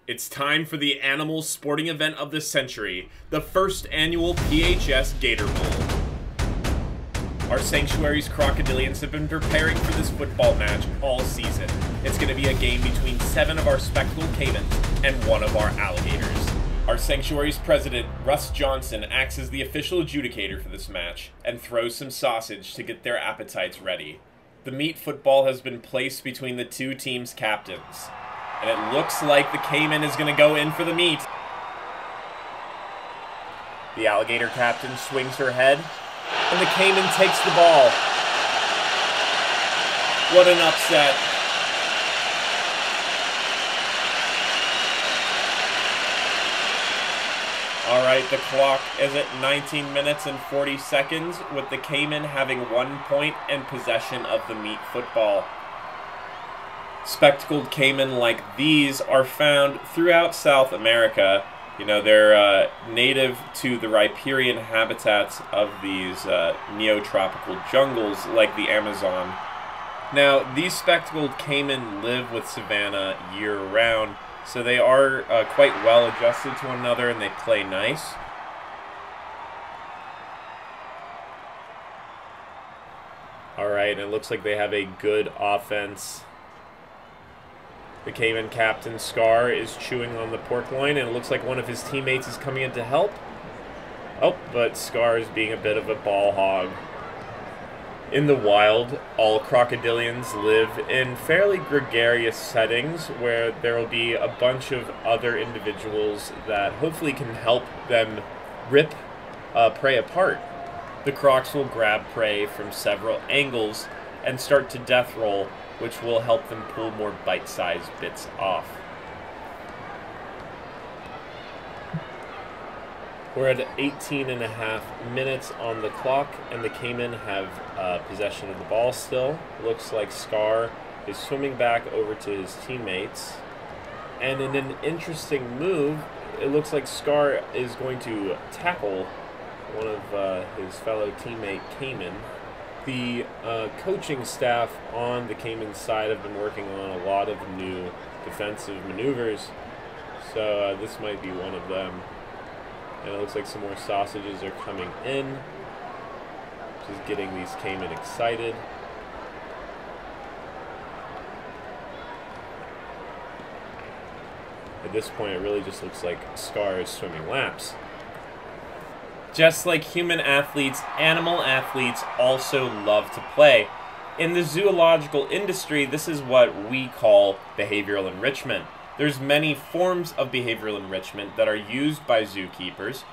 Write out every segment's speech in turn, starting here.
It's time for the animal sporting event of the century, the first annual PHS Gator-Bowl. Our sanctuary's crocodilians have been preparing for this football match all season. It's going to be a game between 7 of our spectacled caimans and 1 of our alligators. Our sanctuary's president, Russ Johnson, acts as the official adjudicator for this match and throws some sausage to get their appetites ready. The meat football has been placed between the 2 teams' captains. And it looks like the Caiman is going to go in for the meat. The alligator captain swings her head, and the Caiman takes the ball. What an upset. Alright, the clock is at 19 minutes and 40 seconds, with the Caiman having 1 point and possession of the meat football. Spectacled caiman like these are found throughout South America. You know, they're native to the riparian habitats of these neotropical jungles like the Amazon. Now, these spectacled caiman live with Savanna year-round, so they are quite well adjusted to one another and they play nice. Alright, it looks like they have a good offense. The Caiman captain, Scar, is chewing on the pork loin, and it looks like one of his teammates is coming in to help. Oh, but Scar is being a bit of a ball hog. In the wild, all crocodilians live in fairly gregarious settings where there will be a bunch of other individuals that hopefully can help them rip prey apart. The crocs will grab prey from several angles and start to death roll, which will help them pull more bite-sized bits off. We're at 18.5 minutes on the clock, and the Caiman have possession of the ball still. Looks like Scar is swimming back over to his teammates. And in an interesting move, it looks like Scar is going to tackle one of his fellow teammate Caiman. The coaching staff on the Caiman side have been working on a lot of new defensive maneuvers, so this might be one of them. And it looks like some more sausages are coming in, which is getting these Caiman excited. At this point, it really just looks like Scar is swimming laps. Just like human athletes, animal athletes also love to play. In the zoological industry, this is what we call behavioral enrichment. There's many forms of behavioral enrichment that are used by zookeepers,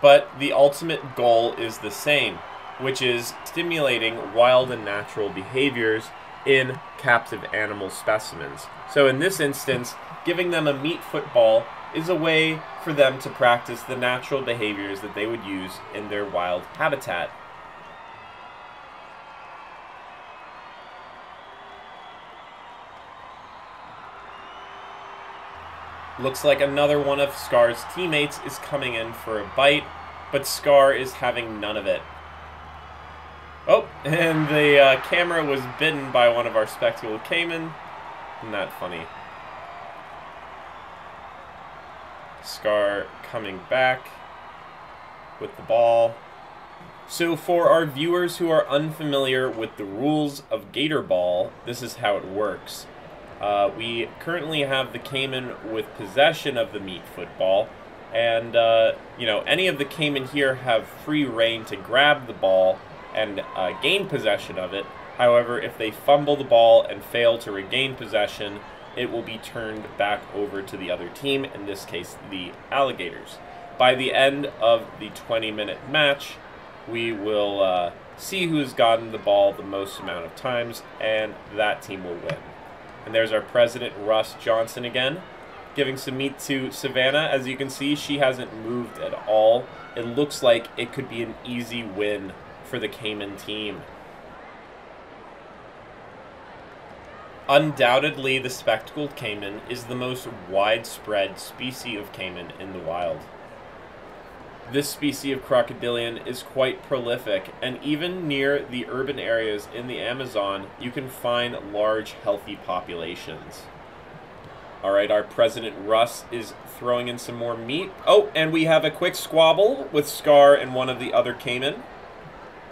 but the ultimate goal is the same, which is stimulating wild and natural behaviors in captive animal specimens. So in this instance, giving them a meat football is a way for them to practice the natural behaviors that they would use in their wild habitat. Looks like another one of Scar's teammates is coming in for a bite, but Scar is having none of it. Oh, and the camera was bitten by one of our spectacled caiman. Isn't that funny? Scar coming back with the ball. So for our viewers who are unfamiliar with the rules of Gator-Bowl, this is how it works. We currently have the Caiman with possession of the meat football, and you know, any of the Caiman here have free reign to grab the ball and gain possession of it. However, if they fumble the ball and fail to regain possession, it will be turned back over to the other team, in this case, the alligators. By the end of the 20-minute match, we will see who has gotten the ball the most amount of times, and that team will win. And there's our president, Russ Johnson, again, giving some meat to Savanna. As you can see, she hasn't moved at all. It looks like it could be an easy win for the Caiman team. Undoubtedly, the spectacled caiman is the most widespread species of caiman in the wild. This species of crocodilian is quite prolific, and even near the urban areas in the Amazon, you can find large, healthy populations. All right, our President Russ is throwing in some more meat. Oh, and we have a quick squabble with Scar and one of the other Caiman.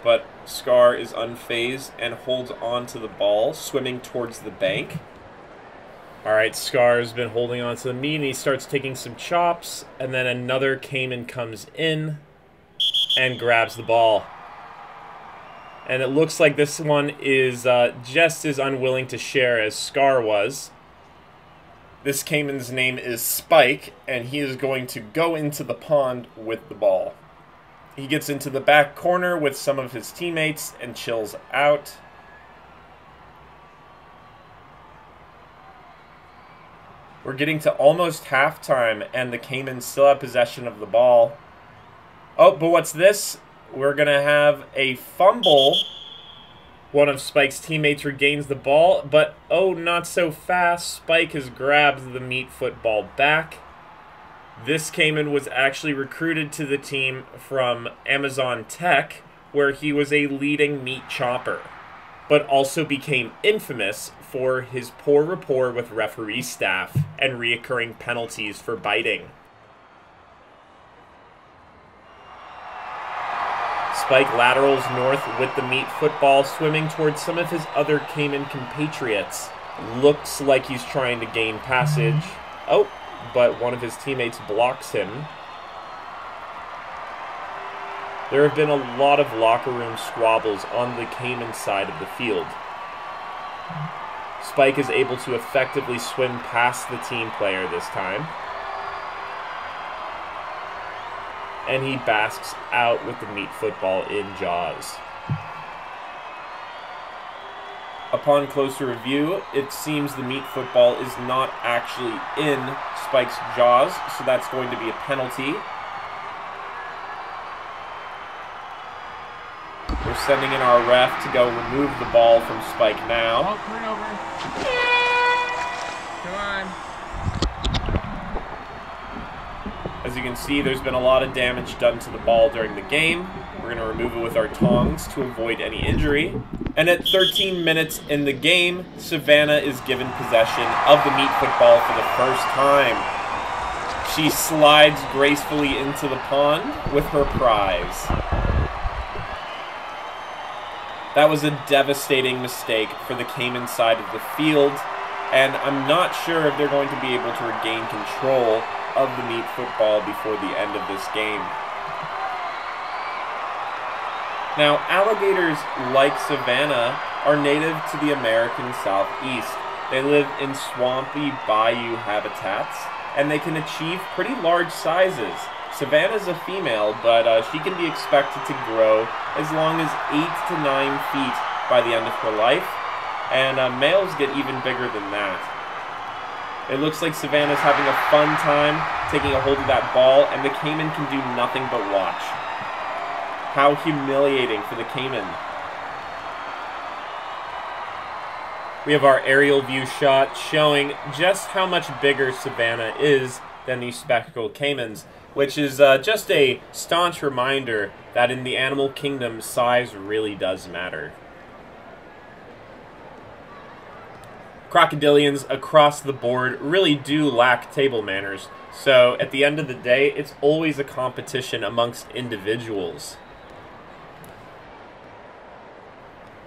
But Scar is unfazed and holds on to the ball, swimming towards the bank. All right, Scar's been holding on to the meat, and he starts taking some chops, and then another Caiman comes in and grabs the ball. And it looks like this one is just as unwilling to share as Scar was. This Caiman's name is Spike, and he is going to go into the pond with the ball. He gets into the back corner with some of his teammates and chills out. We're getting to almost halftime, and the Caimans still have possession of the ball. Oh, but what's this? We're going to have a fumble. One of Spike's teammates regains the ball, but oh, not so fast. Spike has grabbed the meat football back. This Caiman was actually recruited to the team from Amazon Tech, where he was a leading meat chopper, but also became infamous for his poor rapport with referee staff and reoccurring penalties for biting. Spike laterals north with the meat football, swimming towards some of his other Caiman compatriots. Looks like he's trying to gain passage. Oh, but one of his teammates blocks him. There have been a lot of locker room squabbles on the Caiman side of the field. Spike is able to effectively swim past the team player this time. And he basks out with the meat football in jaws. Upon closer review, it seems the meat football is not actually in Spike's jaws, so that's going to be a penalty. We're sending in our ref to go remove the ball from Spike now. Oh, turnover. Come on. As you can see, there's been a lot of damage done to the ball during the game. We're going to remove it with our tongs to avoid any injury. And at 13 minutes in the game, Savanna is given possession of the meat football for the first time. She slides gracefully into the pond with her prize. That was a devastating mistake for the Caiman side of the field, and I'm not sure if they're going to be able to regain control of the meat football before the end of this game. Now, alligators, like Savanna, are native to the American Southeast. They live in swampy bayou habitats, and they can achieve pretty large sizes. Savanna's a female, but she can be expected to grow as long as 8 to 9 feet by the end of her life, and males get even bigger than that. It looks like Savanna's having a fun time taking a hold of that ball, and the Caiman can do nothing but watch. How humiliating for the Caiman. We have our aerial view shot showing just how much bigger Savanna is than the spectacled Caimans, which is just a staunch reminder that in the animal kingdom, size really does matter. Crocodilians across the board really do lack table manners, so at the end of the day, it's always a competition amongst individuals.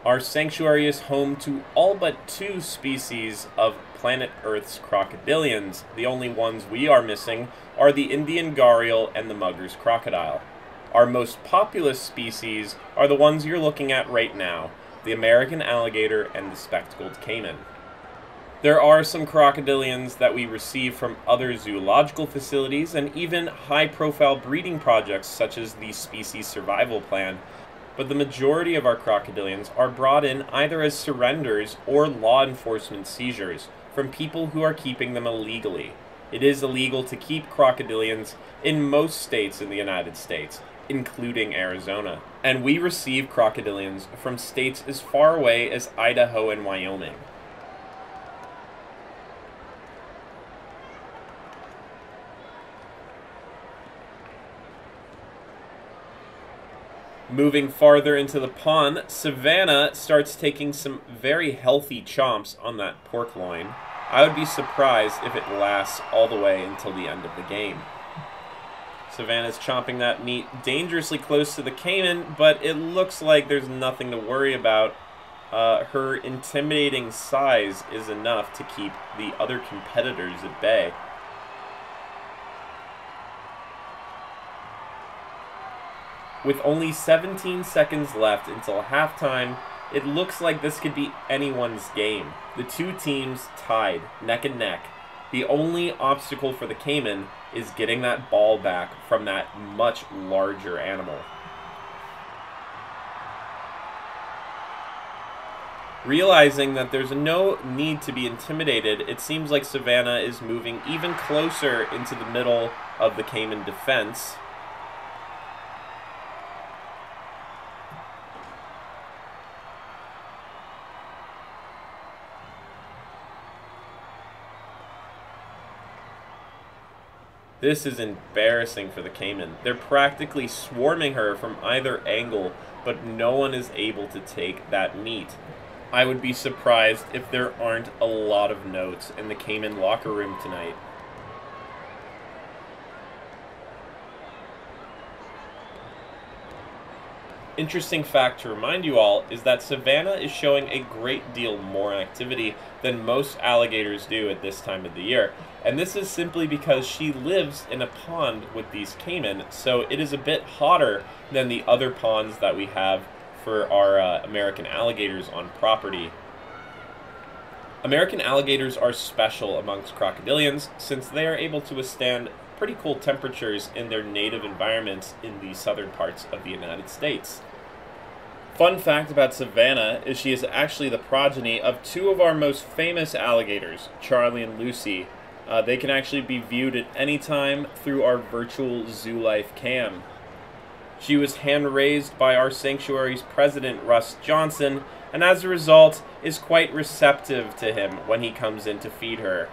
Our sanctuary is home to all but 2 species of planet Earth's crocodilians. The only ones we are missing are the Indian gharial and the Mugger's crocodile. Our most populous species are the ones you're looking at right now, the American alligator and the spectacled caiman. There are some crocodilians that we receive from other zoological facilities and even high-profile breeding projects such as the Species Survival Plan, but the majority of our crocodilians are brought in either as surrenders or law enforcement seizures from people who are keeping them illegally. It is illegal to keep crocodilians in most states in the United States, including Arizona, and we receive crocodilians from states as far away as Idaho and Wyoming. Moving farther into the pond, Savanna starts taking some very healthy chomps on that pork loin. I would be surprised if it lasts all the way until the end of the game. Savanna's chomping that meat dangerously close to the caiman, but it looks like there's nothing to worry about. Her intimidating size is enough to keep the other competitors at bay. With only 17 seconds left until halftime, it looks like this could be anyone's game. The two teams tied, neck and neck. The only obstacle for the caiman is getting that ball back from that much larger animal. Realizing that there's no need to be intimidated, it seems like Savanna is moving even closer into the middle of the caiman defense. This is embarrassing for the caiman. They're practically swarming her from either angle, but no one is able to take that meat. I would be surprised if there aren't a lot of notes in the caiman locker room tonight. Interesting fact to remind you all is that Savanna is showing a great deal more activity than most alligators do at this time of the year. And this is simply because she lives in a pond with these caiman, so it is a bit hotter than the other ponds that we have for our American alligators on property. American alligators are special amongst crocodilians since they are able to withstand pretty cold temperatures in their native environments in the southern parts of the United States. Fun fact about Savanna is she is actually the progeny of two of our most famous alligators, Charly and Lucy. They can actually be viewed at any time through our virtual Zoolife cam. She was hand-raised by our sanctuary's president, Russ Johnson, and as a result is quite receptive to him when he comes in to feed her.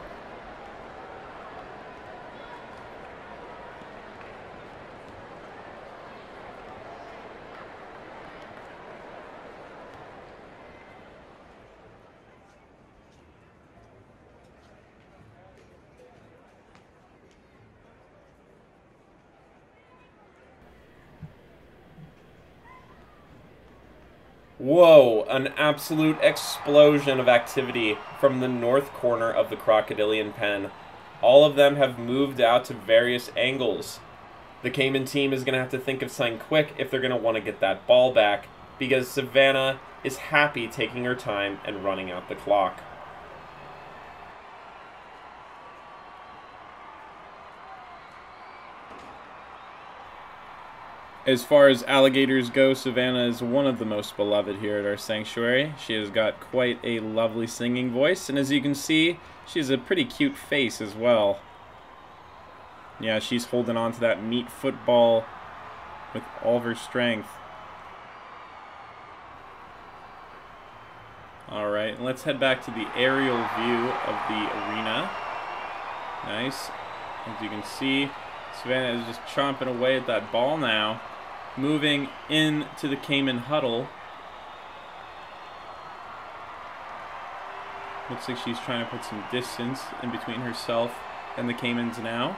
Whoa, an absolute explosion of activity from the north corner of the crocodilian pen. All of them have moved out to various angles. The Caiman team is going to have to think of something quick if they're going to want to get that ball back, because Savanna is happy taking her time and running out the clock. As far as alligators go, Savanna is one of the most beloved here at our sanctuary. She has got quite a lovely singing voice, and as you can see, she has a pretty cute face as well. Yeah, she's holding on to that meat football with all of her strength. Alright, let's head back to the aerial view of the arena. Nice. As you can see, Savanna is just chomping away at that ball now. Moving into the Caiman huddle. Looks like she's trying to put some distance in between herself and the Caimans now.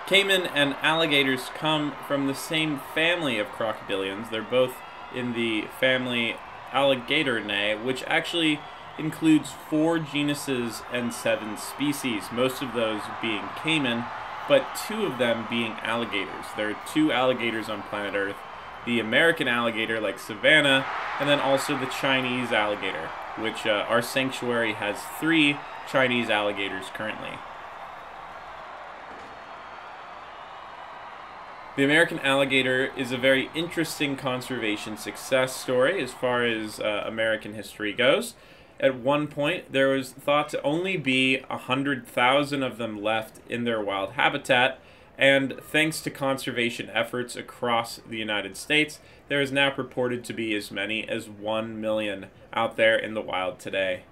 Caiman and alligators come from the same family of crocodilians. They're both in the family Alligatorinae, which actually includes 4 genuses and 7 species, most of those being caiman, but 2 of them being alligators. There are 2 alligators on planet Earth, the American alligator like Savanna, and then also the Chinese alligator, which our sanctuary has 3 Chinese alligators currently. The American alligator is a very interesting conservation success story as far as American history goes. At one point, there was thought to only be 100,000 of them left in their wild habitat, and thanks to conservation efforts across the United States, there is now purported to be as many as 1 million out there in the wild today.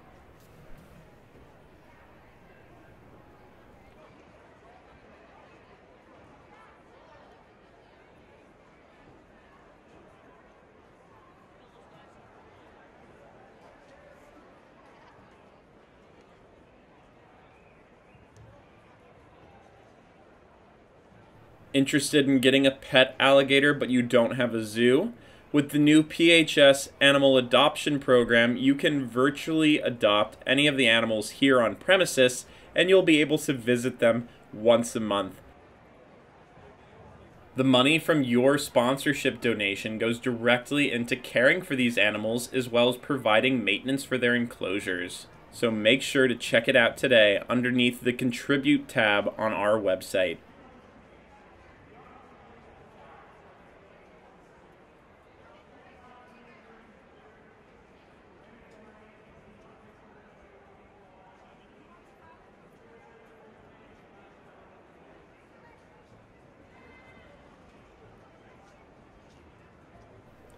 Interested in getting a pet alligator but you don't have a zoo? With the new PHS Animal Adoption Program, you can virtually adopt any of the animals here on premises, and you'll be able to visit them once a month. The money from your sponsorship donation goes directly into caring for these animals as well as providing maintenance for their enclosures. So make sure to check it out today underneath the Contribute tab on our website.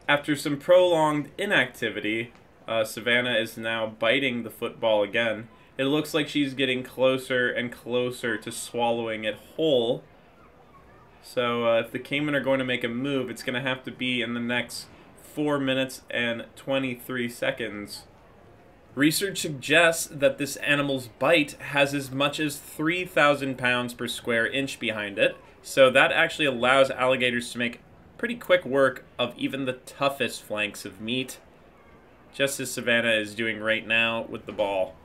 After some prolonged inactivity, Savanna is now biting the football again. It looks like she's getting closer and closer to swallowing it whole. So if the Caiman are going to make a move, it's going to have to be in the next 4 minutes and 23 seconds. Research suggests that this animal's bite has as much as 3,000 pounds per square inch behind it. So that actually allows alligators to make pretty quick work of even the toughest flanks of meat, just as Savanna is doing right now with the ball.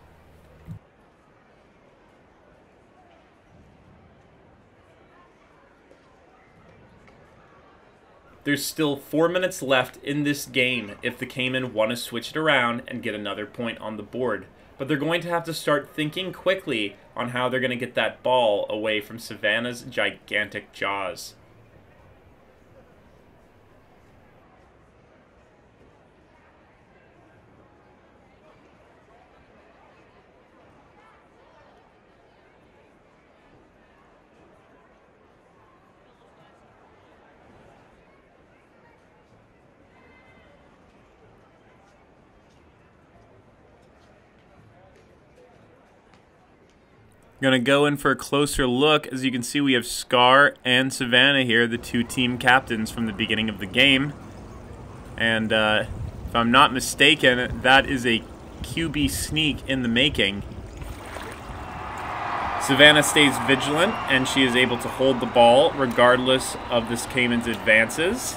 There's still 4 minutes left in this game if the Caiman want to switch it around and get another point on the board. But they're going to have to start thinking quickly on how they're going to get that ball away from Savanna's gigantic jaws. Gonna go in for a closer look. As you can see, we have Scar and Savanna here, the two team captains from the beginning of the game. And if I'm not mistaken, that is a QB sneak in the making. Savanna stays vigilant, and she is able to hold the ball regardless of this Caiman's advances.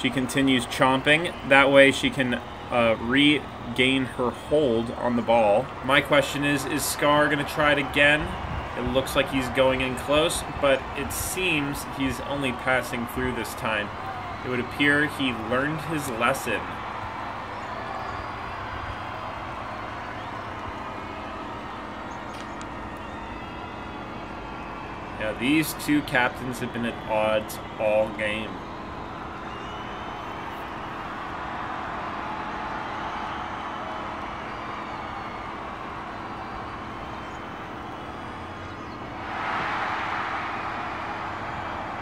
She continues chomping. That way she can regain her hold on the ball. My question is Scar going to try it again? It looks like he's going in close, but it seems he's only passing through this time. It would appear he learned his lesson. Yeah, these two captains have been at odds all game.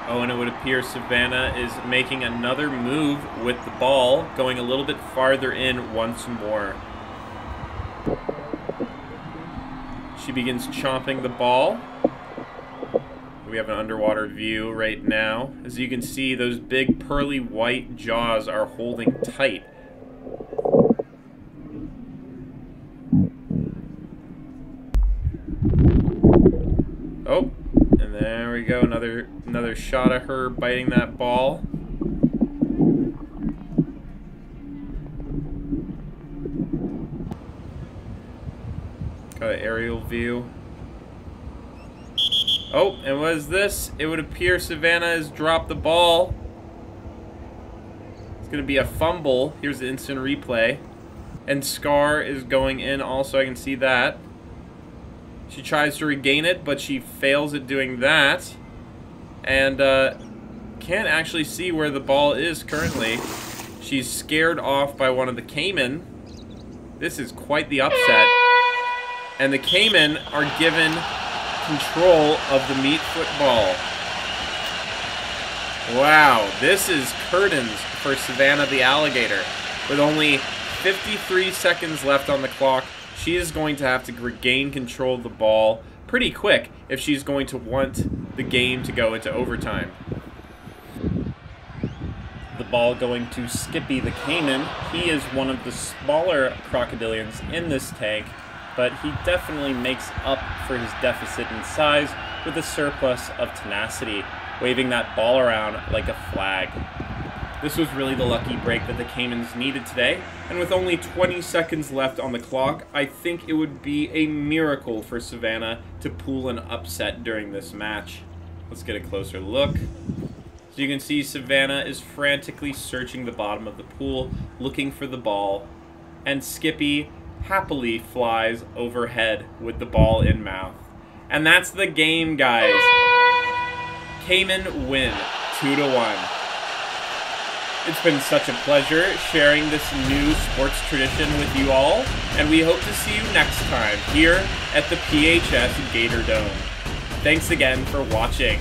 Oh, and it would appear Savanna is making another move with the ball, going a little bit farther in once more. She begins chomping the ball. We have an underwater view right now. As you can see, those big pearly white jaws are holding tight. Oh, and there we go, another shot of her biting that ball. Got an aerial view. Oh, and what is this? It would appear Savanna has dropped the ball. It's going to be a fumble. Here's the instant replay. And Scar is going in also, I can see that. She tries to regain it, but she fails at doing that. And can't actually see where the ball is currently. She's scared off by one of the Caiman. This is quite the upset. And the Caiman are given control of the meat football. Wow, this is curtains for Savanna the alligator. With only 53 seconds left on the clock, she is going to have to regain control of the ball pretty quick if she's going to want the game to go into overtime. The ball going to Skippy the Caiman. He is one of the smaller crocodilians in this tank, but he definitely makes up for his deficit in size with a surplus of tenacity, waving that ball around like a flag. This was really the lucky break that the Caimans needed today, and with only 20 seconds left on the clock, I think it would be a miracle for Savanna to pull an upset during this match. Let's get a closer look. So you can see Savanna is frantically searching the bottom of the pool, looking for the ball, and Skippy happily flies overhead with the ball in mouth. And that's the game, guys. Caiman win 2-1. It's been such a pleasure sharing this new sports tradition with you all, and we hope to see you next time here at the PHS Gator Dome. Thanks again for watching.